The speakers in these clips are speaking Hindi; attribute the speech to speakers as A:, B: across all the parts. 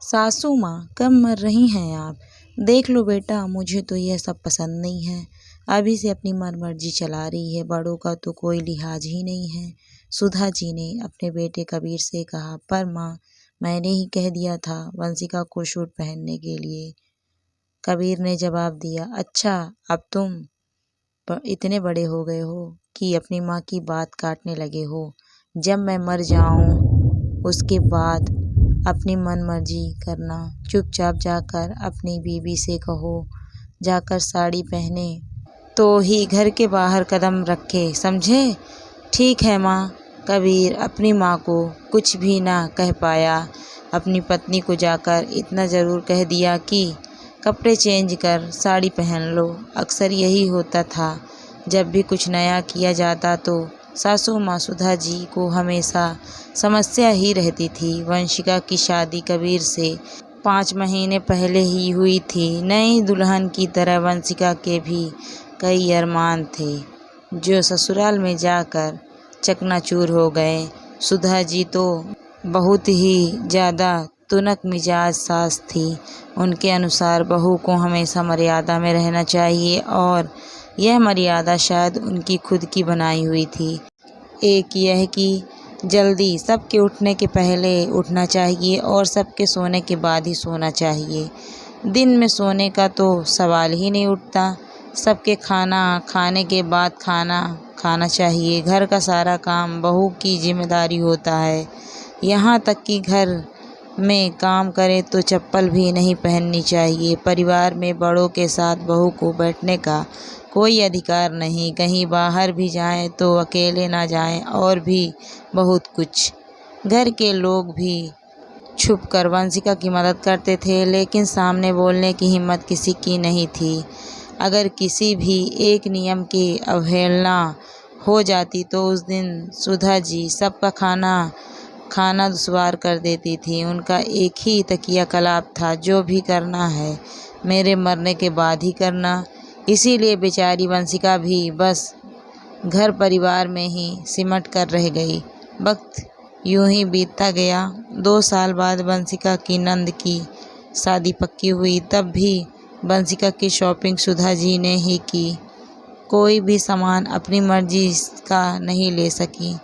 A: सासू माँ कब मर रही हैं आप। देख लो बेटा, मुझे तो यह सब पसंद नहीं है। अभी से अपनी मनमर्जी चला रही है, बड़ों का तो कोई लिहाज ही नहीं है। सुधा जी ने अपने बेटे कबीर से कहा, पर माँ, मैंने ही कह दिया था वंशिका को सूट पहनने के लिए। कबीर ने जवाब दिया, अच्छा, अब तुम इतने बड़े हो गए हो कि अपनी माँ की बात काटने लगे हो। जब मैं मर जाऊं उसके बाद अपनी मनमर्जी करना। चुपचाप जाकर अपनी बीवी से कहो, जाकर साड़ी पहने तो ही घर के बाहर कदम रखे, समझे। ठीक है माँ। कबीर अपनी माँ को कुछ भी ना कह पाया। अपनी पत्नी को जाकर इतना ज़रूर कह दिया कि कपड़े चेंज कर साड़ी पहन लो। अक्सर यही होता था, जब भी कुछ नया किया जाता तो सासू माँ सुधा जी को हमेशा समस्या ही रहती थी। वंशिका की शादी कबीर से 5 महीने पहले ही हुई थी। नई दुल्हन की तरह वंशिका के भी कई अरमान थे, जो ससुराल में जाकर चकनाचूर हो गए। सुधा जी तो बहुत ही ज़्यादा तुनक मिजाज सास थी। उनके अनुसार बहू को हमेशा मर्यादा में रहना चाहिए, और यह मर्यादा शायद उनकी खुद की बनाई हुई थी। एक यह कि जल्दी सबके उठने के पहले उठना चाहिए और सबके सोने के बाद ही सोना चाहिए। दिन में सोने का तो सवाल ही नहीं उठता। सबके खाना खाने के बाद खाना खाना चाहिए। घर का सारा काम बहू की जिम्मेदारी होता है। यहाँ तक कि घर में काम करे तो चप्पल भी नहीं पहननी चाहिए। परिवार में बड़ों के साथ बहू को बैठने का कोई अधिकार नहीं। कहीं बाहर भी जाएं तो अकेले ना जाएं, और भी बहुत कुछ। घर के लोग भी छुपकर वंशिका की मदद करते थे, लेकिन सामने बोलने की हिम्मत किसी की नहीं थी। अगर किसी भी एक नियम की अवहेलना हो जाती तो उस दिन सुधा जी सबका खाना दुश्वार कर देती थी। उनका एक ही तकिया कलाप था, जो भी करना है मेरे मरने के बाद ही करना। इसीलिए बेचारी वंशिका भी बस घर परिवार में ही सिमट कर रह गई। वक्त यूं ही बीतता गया। 2 साल बाद वंशिका की नंद की शादी पक्की हुई। तब भी वंशिका की शॉपिंग सुधा जी ने ही की। कोई भी सामान अपनी मर्जी का नहीं ले सकी।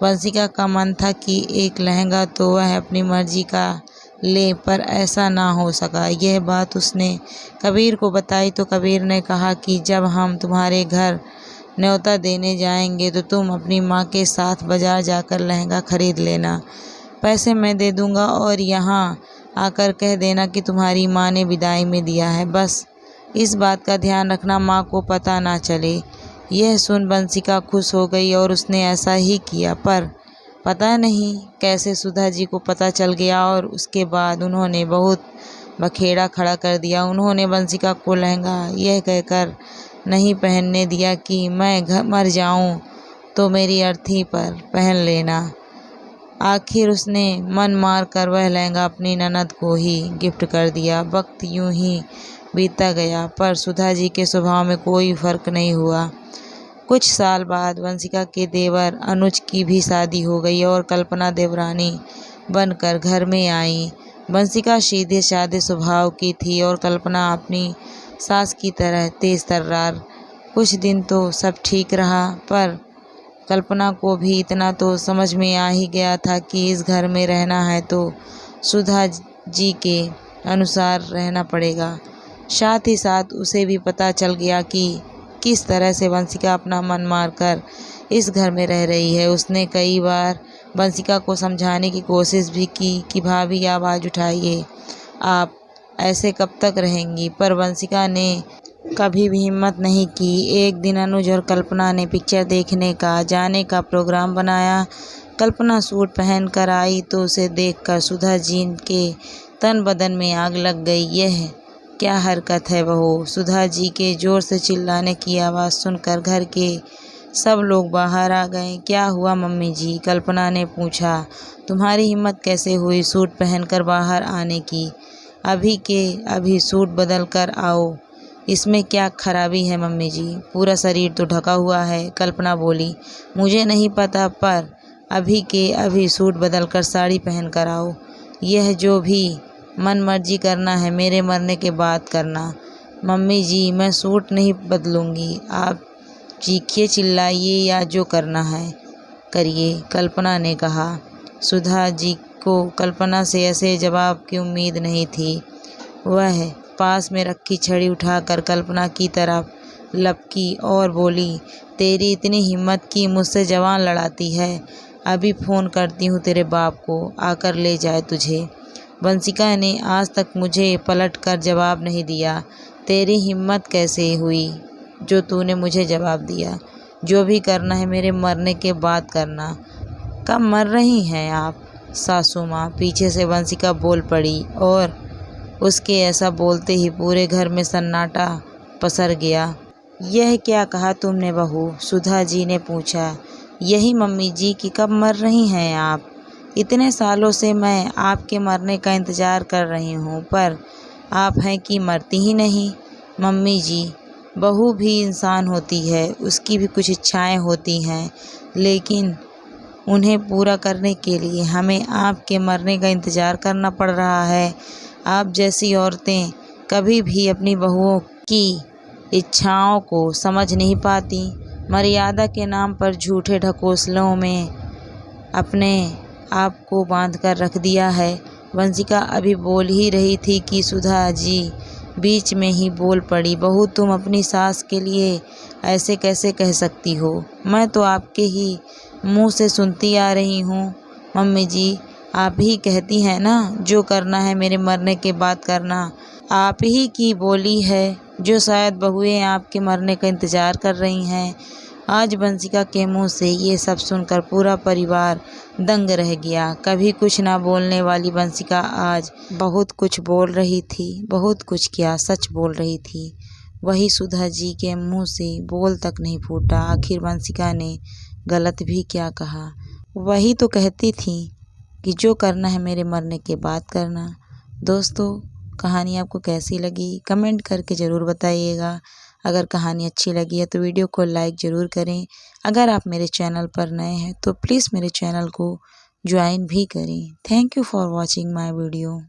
A: वंशिका का मन था कि एक लहंगा तो वह अपनी मर्जी का ले, पर ऐसा ना हो सका। यह बात उसने कबीर को बताई तो कबीर ने कहा कि जब हम तुम्हारे घर न्योता देने जाएंगे तो तुम अपनी माँ के साथ बाजार जाकर लहंगा खरीद लेना। पैसे मैं दे दूंगा, और यहाँ आकर कह देना कि तुम्हारी माँ ने विदाई में दिया है। बस इस बात का ध्यान रखना, माँ को पता ना चले। यह सुन वंशिका खुश हो गई और उसने ऐसा ही किया। पर पता नहीं कैसे सुधा जी को पता चल गया, और उसके बाद उन्होंने बहुत बखेड़ा खड़ा कर दिया। उन्होंने वंशिका को लहंगा यह कहकर नहीं पहनने दिया कि मैं मर जाऊं तो मेरी अर्थी पर पहन लेना। आखिर उसने मन मार कर वह लहंगा अपनी ननद को ही गिफ्ट कर दिया। वक्त यूं ही बीतता गया, पर सुधा जी के स्वभाव में कोई फर्क नहीं हुआ। कुछ साल बाद वंशिका के देवर अनुज की भी शादी हो गई और कल्पना देवरानी बनकर घर में आई। वंशिका सीधे साधे स्वभाव की थी और कल्पना अपनी सास की तरह तेज तर्रार। कुछ दिन तो सब ठीक रहा, पर कल्पना को भी इतना तो समझ में आ ही गया था कि इस घर में रहना है तो सुधा जी के अनुसार रहना पड़ेगा। साथ ही साथ उसे भी पता चल गया कि किस तरह से वंशिका अपना मन मारकर इस घर में रह रही है। उसने कई बार वंशिका को समझाने की कोशिश भी की कि भाभी, आवाज़ उठाइए, आप ऐसे कब तक रहेंगी, पर वंशिका ने कभी भी हिम्मत नहीं की। एक दिन अनुज और कल्पना ने पिक्चर देखने का जाने का प्रोग्राम बनाया। कल्पना सूट पहन कर आई तो उसे देखकर सुधा जी के तन बदन में आग लग गई। यह क्या हरकत है बहू। सुधा जी के जोर से चिल्लाने की आवाज़ सुनकर घर के सब लोग बाहर आ गए। क्या हुआ मम्मी जी, कल्पना ने पूछा। तुम्हारी हिम्मत कैसे हुई सूट पहनकर बाहर आने की। अभी के अभी सूट बदल कर आओ। इसमें क्या खराबी है मम्मी जी, पूरा शरीर तो ढका हुआ है। कल्पना बोली, मुझे नहीं पता, पर अभी के अभी सूट बदल कर साड़ी पहन कर आओ। यह जो भी मन मर्जी करना है मेरे मरने के बाद करना। मम्मी जी मैं सूट नहीं बदलूँगी, आप चीखिए चिल्लाइए या जो करना है करिए, कल्पना ने कहा। सुधा जी को कल्पना से ऐसे जवाब की उम्मीद नहीं थी। वह पास में रखी छड़ी उठाकर कल्पना की तरफ लपकी और बोली, तेरी इतनी हिम्मत कि मुझसे जवान लड़ाती है, अभी फ़ोन करती हूँ तेरे बाप को, आकर ले जाए तुझे। वंशिका ने आज तक मुझे पलट कर जवाब नहीं दिया। तेरी हिम्मत कैसे हुई जो तूने मुझे जवाब दिया? जो भी करना है मेरे मरने के बाद करना। कब मर रही हैं आप सासू माँ? पीछे से वंशिका बोल पड़ी और उसके ऐसा बोलते ही पूरे घर में सन्नाटा पसर गया। यह क्या कहा तुमने बहू? सुधा जी ने पूछा। यही मम्मी जी कि कब मर रही हैं आप? इतने सालों से मैं आपके मरने का इंतज़ार कर रही हूँ, पर आप हैं कि मरती ही नहीं। मम्मी जी, बहू भी इंसान होती है, उसकी भी कुछ इच्छाएं होती हैं, लेकिन उन्हें पूरा करने के लिए हमें आपके मरने का इंतज़ार करना पड़ रहा है। आप जैसी औरतें कभी भी अपनी बहुओं की इच्छाओं को समझ नहीं पाती। मर्यादा के नाम पर झूठे ढकोसलों में अपने आप को बांध कर रख दिया है। वंशिका अभी बोल ही रही थी कि सुधा जी बीच में ही बोल पड़ी। बहू तुम अपनी सास के लिए ऐसे कैसे कह सकती हो? मैं तो आपके ही मुंह से सुनती आ रही हूँ। मम्मी जी आप ही कहती हैं ना जो करना है मेरे मरने के बाद करना। आप ही की बोली है जो शायद बहुएं आपके मरने का इंतज़ार कर रही हैं। आज वंशिका के मुंह से ये सब सुनकर पूरा परिवार दंग रह गया। कभी कुछ ना बोलने वाली वंशिका आज बहुत कुछ बोल रही थी। बहुत कुछ क्या सच बोल रही थी। वही सुधा जी के मुंह से बोल तक नहीं फूटा। आखिर वंशिका ने गलत भी क्या कहा? वही तो कहती थी कि जो करना है मेरे मरने के बाद करना। दोस्तों कहानी आपको कैसी लगी कमेंट करके ज़रूर बताइएगा। अगर कहानी अच्छी लगी है तो वीडियो को लाइक ज़रूर करें। अगर आप मेरे चैनल पर नए हैं तो प्लीज़ मेरे चैनल को ज्वाइन भी करें। Thank you for watching my video.